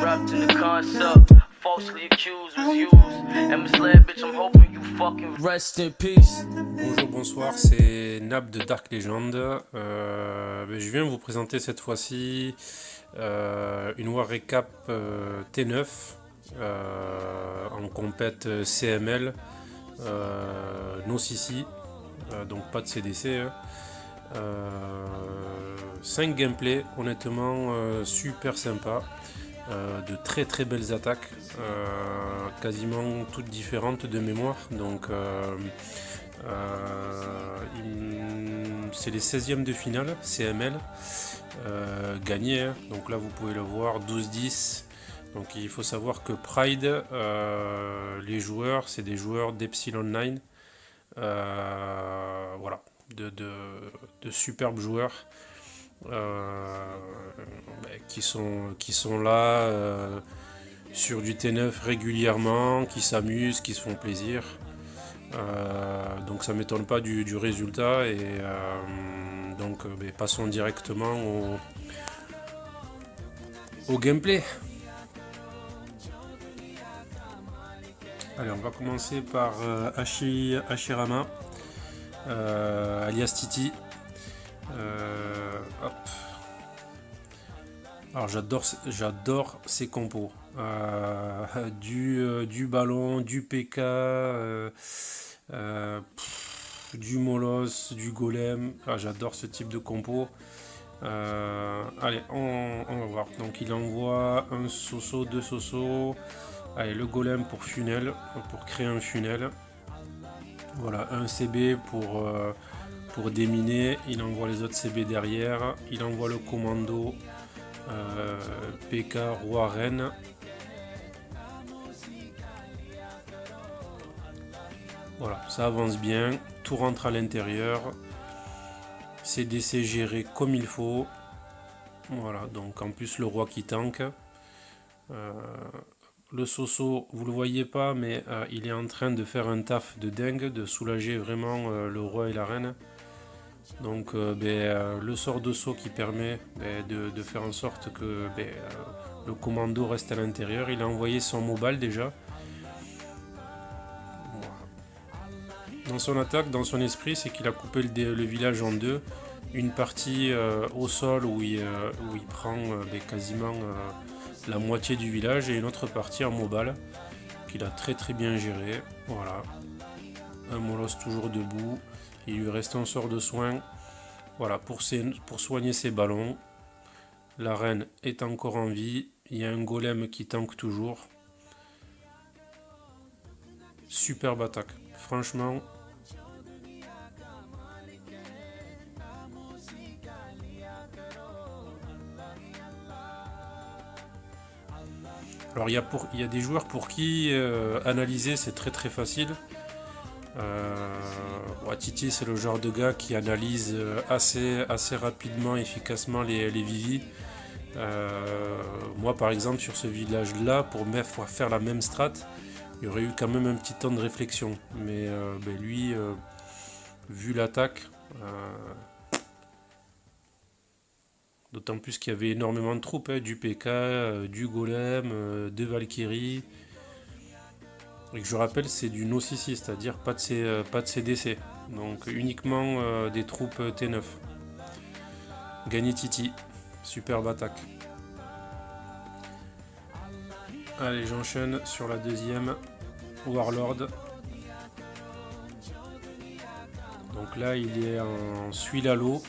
wrapped in the concept. Falsely accused was used and misled, bitch. I'm hoping you fucking rest in peace. Bonjour, bonsoir, c'est Nab de Dark Legend. Je viens vous présenter cette fois-ci une War Recap T9 en compète CML, no CC, donc pas de CDC. 5 gameplays, honnêtement super sympa. De très très belles attaques, quasiment toutes différentes de mémoire. Donc c'est les 16e de finale CML gagnés, hein. Donc là vous pouvez le voir, 12-10. Donc il faut savoir que Pride, les joueurs, c'est des joueurs d'Epsilon 9, voilà, de superbes joueurs qui sont là sur du T9 régulièrement, qui s'amusent, qui se font plaisir. Donc ça m'étonne pas du résultat, et donc passons directement au gameplay. Allez, on va commencer par Hashirama, alias Titi. Hop. Alors j'adore ces compos, du ballon, du PK, du Molos, du Golem. J'adore ce type de compo. Allez, on va voir. Donc il envoie un Soso, 2 Soso. Allez, le Golem pour funnel, pour créer un funnel. Voilà, un CB pour déminer. Il envoie les autres CB derrière. Il envoie le commando PK Roi Reine. Voilà, ça avance bien, tout rentre à l'intérieur. CDC géré comme il faut. Voilà, donc en plus le roi qui tank. Le Soso, vous le voyez pas, mais il est en train de faire un taf de dingue, de soulager vraiment le roi et la reine. Donc le sort de saut qui permet de faire en sorte que le commando reste à l'intérieur. Il a envoyé son mobile déjà. Dans son attaque, dans son esprit, c'est qu'il a coupé le village en deux. Une partie au sol où il prend quasiment la moitié du village, et une autre partie en mobile qu'il a très très bien géré. Voilà. Un Molos toujours debout. Il lui reste un sort de soin. Voilà, pour soigner ses ballons. La reine est encore en vie. Il y a un golem qui tank toujours. Superbe attaque. Franchement. Alors il y a des joueurs pour qui analyser c'est très très facile. Titi, c'est le genre de gars qui analyse assez rapidement, efficacement les Vivi. Moi par exemple sur ce village là, pour faire la même strat, il y aurait eu quand même un petit temps de réflexion. Mais lui, vu l'attaque, d'autant plus qu'il y avait énormément de troupes, du PK, du Golem, de Valkyrie. Et que je rappelle, c'est du no CC, c'est-à-dire pas de CDC. Donc uniquement des troupes T9. Gagné Titi. Superbe attaque. Allez, j'enchaîne sur la deuxième. Warlord. Donc là, il est en Suilalo.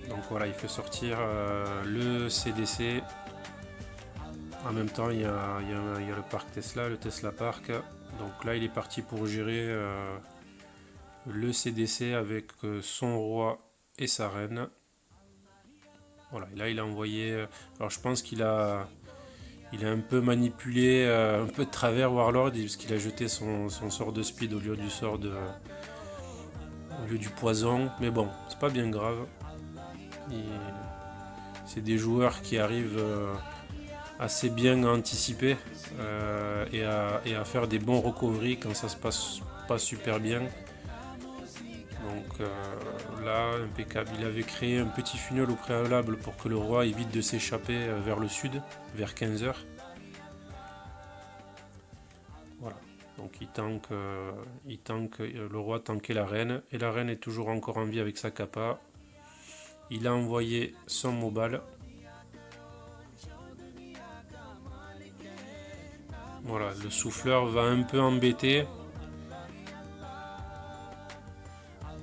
Donc voilà, il fait sortir le CDC. En même temps, il y a le parc Tesla, le Tesla Park. Donc là, il est parti pour gérer le CDC avec son roi et sa reine. Voilà, et là, il a envoyé... alors, je pense qu'il a un peu manipulé, un peu de travers Warlord, parce qu'il a jeté son sort de speed au lieu du poison. Mais bon, c'est pas bien grave. C'est des joueurs qui arrivent assez bien à anticiper et à faire des bons recovery quand ça se passe pas super bien. Donc là, impeccable. Il avait créé un petit funnel au préalable pour que le roi évite de s'échapper vers le sud, vers 15h. Donc le roi tankait la reine, et la reine est toujours encore en vie avec sa capa. Il a envoyé son mobile. Voilà, le souffleur va un peu embêter.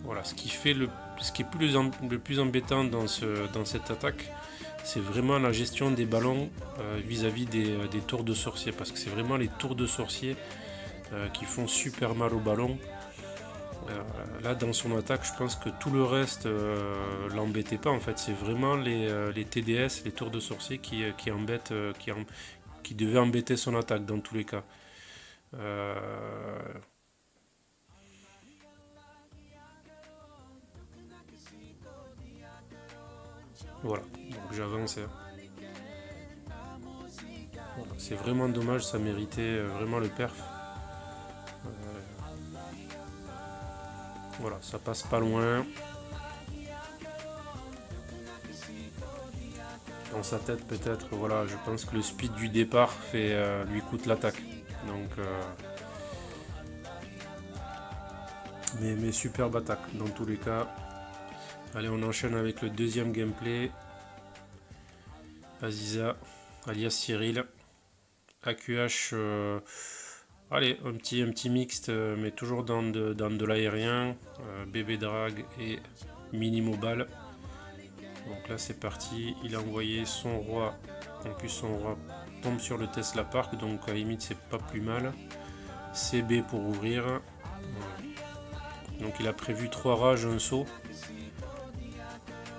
Voilà, ce qui est le plus embêtant dans cette attaque, c'est vraiment la gestion des ballons vis-à-vis des tours de sorcier, parce que c'est vraiment les tours de sorcier qui font super mal au ballon. Là, dans son attaque, je pense que tout le reste l'embêtait pas. En fait, c'est vraiment les TDS, les tours de sorcier qui embêtent, qui devaient embêter son attaque dans tous les cas. Voilà, donc j'avance. Voilà, c'est vraiment dommage, ça méritait vraiment le perf. Voilà, ça passe pas loin. Dans sa tête peut-être, voilà, je pense que le speed du départ lui coûte l'attaque. Donc, mais superbe attaque dans tous les cas. Allez, on enchaîne avec le deuxième gameplay. Aziza, alias Cyril. AQH, allez, un petit mixte, mais toujours dans de l'aérien. Bébé drag et mini mobile. Donc là c'est parti, il a envoyé son roi. En plus son roi tombe sur le Tesla Park, donc à la limite c'est pas plus mal. CB pour ouvrir. Voilà. Donc il a prévu 3 rages, un saut.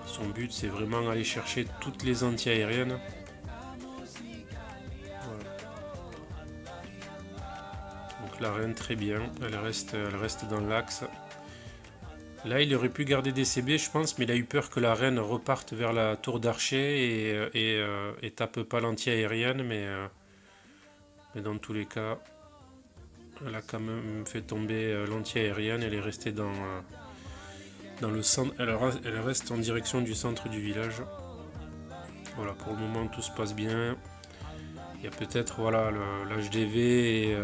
Son but c'est vraiment aller chercher toutes les anti-aériennes. Voilà. Donc la reine très bien, elle reste dans l'axe. Là il aurait pu garder des CB je pense, mais il a eu peur que la reine reparte vers la tour d'archer et tape pas l'anti-aérienne, mais dans tous les cas elle a quand même fait tomber l'anti-aérienne, elle est restée dans le centre, elle reste en direction du centre du village. Voilà, pour le moment tout se passe bien. Il y a peut-être voilà, l'HDV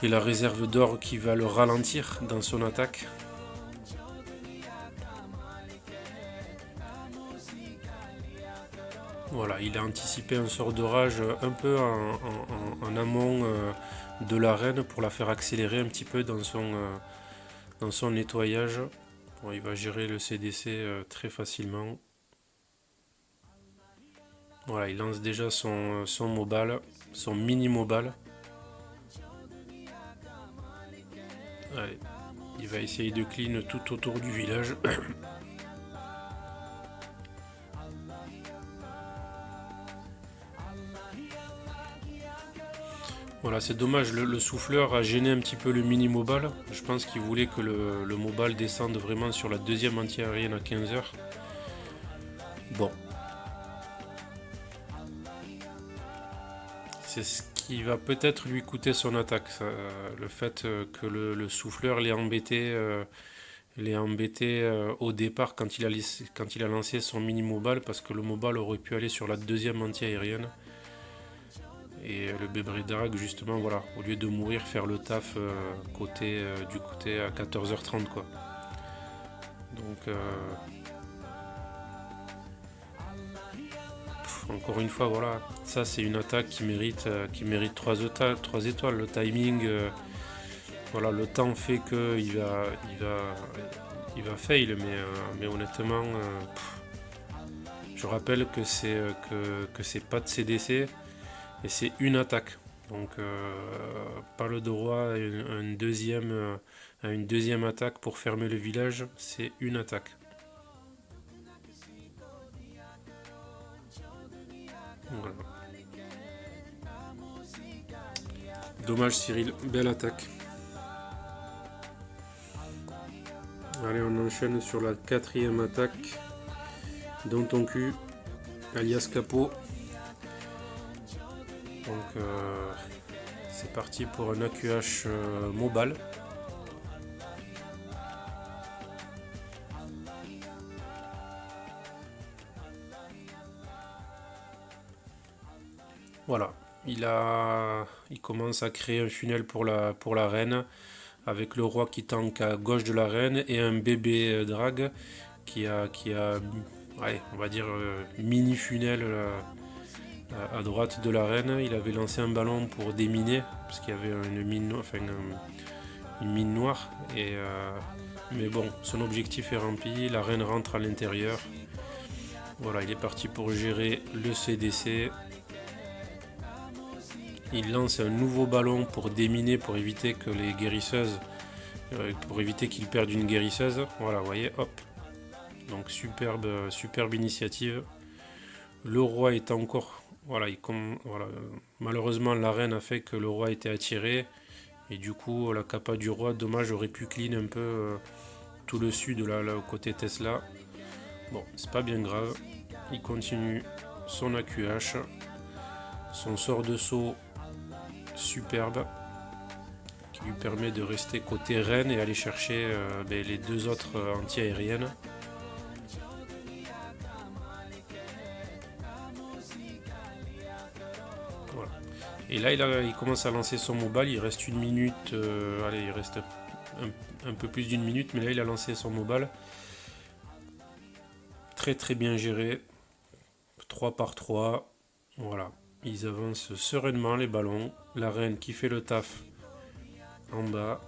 et la réserve d'or qui va le ralentir dans son attaque. Voilà, il a anticipé un sort d'orage un peu en amont de la reine pour la faire accélérer un petit peu dans son nettoyage. Bon, il va gérer le CDC très facilement. Voilà, il lance déjà son mobile, son mini mobile. Allez, il va essayer de clean tout autour du village. Voilà, c'est dommage, le souffleur a gêné un petit peu le mini mobile. Je pense qu'il voulait que le mobile descende vraiment sur la deuxième anti-aérienne à 15h. Bon. C'est ce qui va peut-être lui coûter son attaque. Le fait que le souffleur l'ait embêté, au départ quand il a lancé son mini mobile, parce que le mobile aurait pu aller sur la deuxième anti-aérienne. Et le bébé drag justement, voilà, au lieu de mourir, faire le taf du côté à 14h30 quoi. Donc encore une fois, voilà, ça c'est une attaque qui mérite 3 étoiles. Le timing, voilà, le temps fait que il va fail, mais honnêtement, je rappelle que c'est pas de CDC et c'est une attaque. Donc pas le droit à une deuxième attaque pour fermer le village, c'est une attaque. Voilà. Dommage Cyril, belle attaque. Allez, on enchaîne sur la 4e attaque. Dans ton cul, alias Capot. Donc c'est parti pour un AQH mobile. Voilà, il commence à créer un funnel pour la reine, avec le roi qui tank à gauche de la reine et un bébé drag qui a ouais, on va dire mini funnel à droite de la reine. Il avait lancé un ballon pour déminer, parce qu'il y avait une mine noire. Mais bon, son objectif est rempli, la reine rentre à l'intérieur. Voilà, il est parti pour gérer le CDC. Il lance un nouveau ballon pour déminer, pour éviter que les guérisseuses, pour éviter qu'il perde une guérisseuse. Voilà, vous voyez, hop. Donc superbe initiative. Le roi est encore... Voilà, malheureusement la reine a fait que le roi était attiré. Et du coup la capa du roi, dommage, aurait pu clean un peu tout le sud là, côté Tesla. Bon, c'est pas bien grave. Il continue son AQH. Son sort de saut superbe, qui lui permet de rester côté reine et aller chercher les deux autres anti-aériennes. Voilà. Et là, il commence à lancer son mobile. Il reste une minute. Allez, il reste un peu plus d'une minute, mais là, il a lancé son mobile. Très très bien géré. 3 par 3. Voilà. Ils avancent sereinement les ballons. La reine qui fait le taf en bas.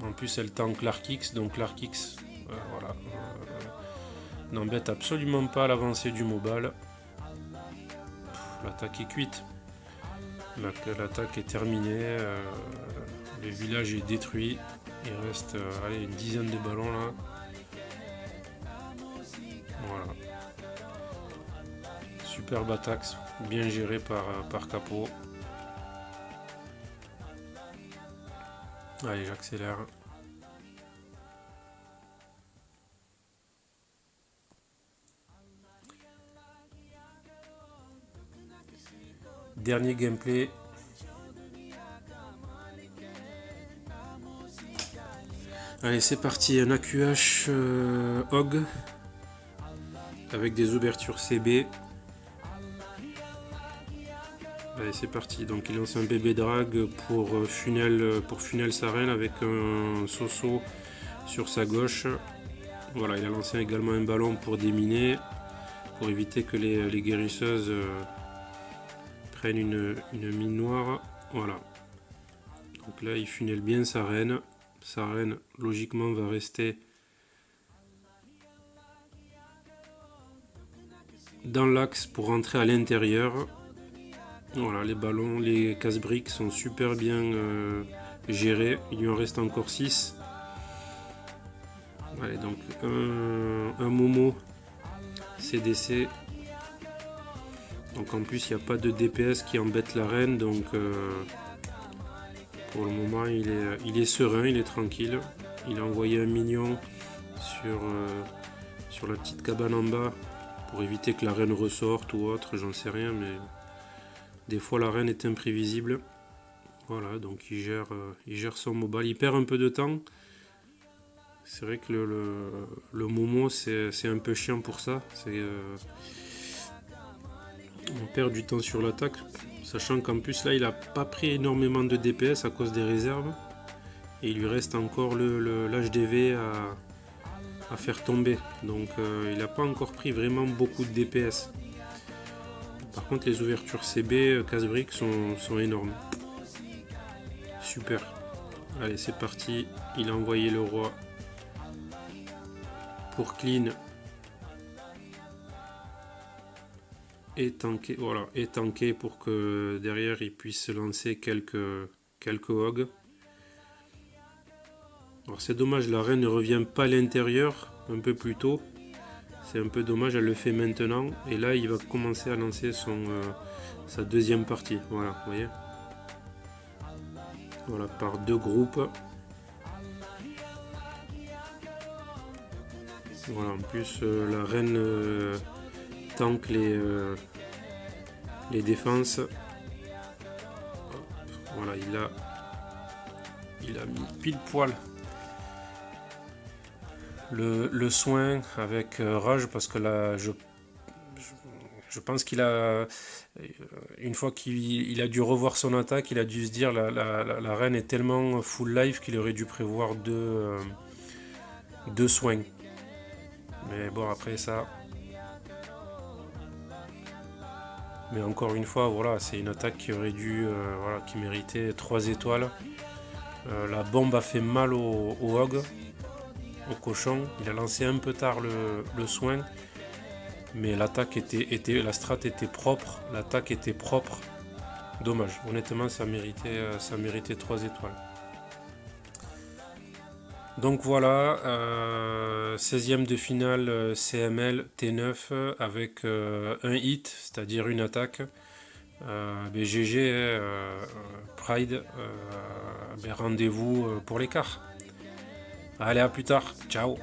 En plus, elle tank l'Arkix, donc l'Arkix voilà, n'embête absolument pas l'avancée du mobile. L'attaque est cuite. L'attaque est terminée. Le village est détruit. Il reste allez, une dizaine de ballons là. Voilà. Superbe attaque, bien gérée par Capot. Allez, j'accélère. Dernier gameplay. Allez, c'est parti, un AQH Hog avec des ouvertures CB. Allez, c'est parti. Donc il lance un bébé drag pour funnel sa reine avec un Soso sur sa gauche. Voilà, il a lancé également un ballon pour déminer, pour éviter que les guérisseuses prennent une mine noire. Voilà. Donc là, il funnel bien sa reine. Sa reine, logiquement, va rester dans l'axe pour rentrer à l'intérieur. Voilà, les ballons, les casse-briques sont super bien gérés. Il lui en reste encore 6. Allez, donc un Momo CDC. Donc en plus, il n'y a pas de DPS qui embête la reine. Donc pour le moment, il est serein, il est tranquille. Il a envoyé un mignon sur la petite cabane en bas pour éviter que la reine ressorte ou autre, j'en sais rien, mais des fois la reine est imprévisible. Voilà, donc il gère son mobile. Il perd un peu de temps. C'est vrai que le Momo, c'est un peu chiant pour ça. On perd du temps sur l'attaque, sachant qu'en plus là, il n'a pas pris énormément de DPS à cause des réserves. Et il lui reste encore l'HDV à faire tomber. Donc il n'a pas encore pris vraiment beaucoup de DPS. Par contre, les ouvertures CB casse-briques sont énormes. Super. Allez, c'est parti. Il a envoyé le roi pour clean et tanker. Voilà, et tanker pour que derrière il puisse lancer quelques hogs. Alors c'est dommage, la reine ne revient pas à l'intérieur un peu plus tôt. C'est un peu dommage, elle le fait maintenant. Et là, il va commencer à lancer sa deuxième partie. Voilà, vous voyez. Voilà, par deux groupes. Voilà, en plus, la reine tank les défenses. Voilà, il a mis pile poil le soin avec Rage, parce que là je Je pense qu'il a, une fois qu'il a dû revoir son attaque, il a dû se dire la reine est tellement full life qu'il aurait dû prévoir deux soins. Mais bon, après ça. Mais encore une fois, voilà, c'est une attaque qui aurait dû, voilà, qui méritait 3 étoiles. La bombe a fait mal au hog, au cochon. Il a lancé un peu tard le soin. Mais l'attaque la strat était propre, l'attaque était propre. Dommage, honnêtement, ça méritait 3 étoiles. Donc voilà, 16e de finale CML T9 avec un hit, c'est-à-dire une attaque. GG, Pride, rendez-vous pour l'écart. Allez, à plus tard, ciao.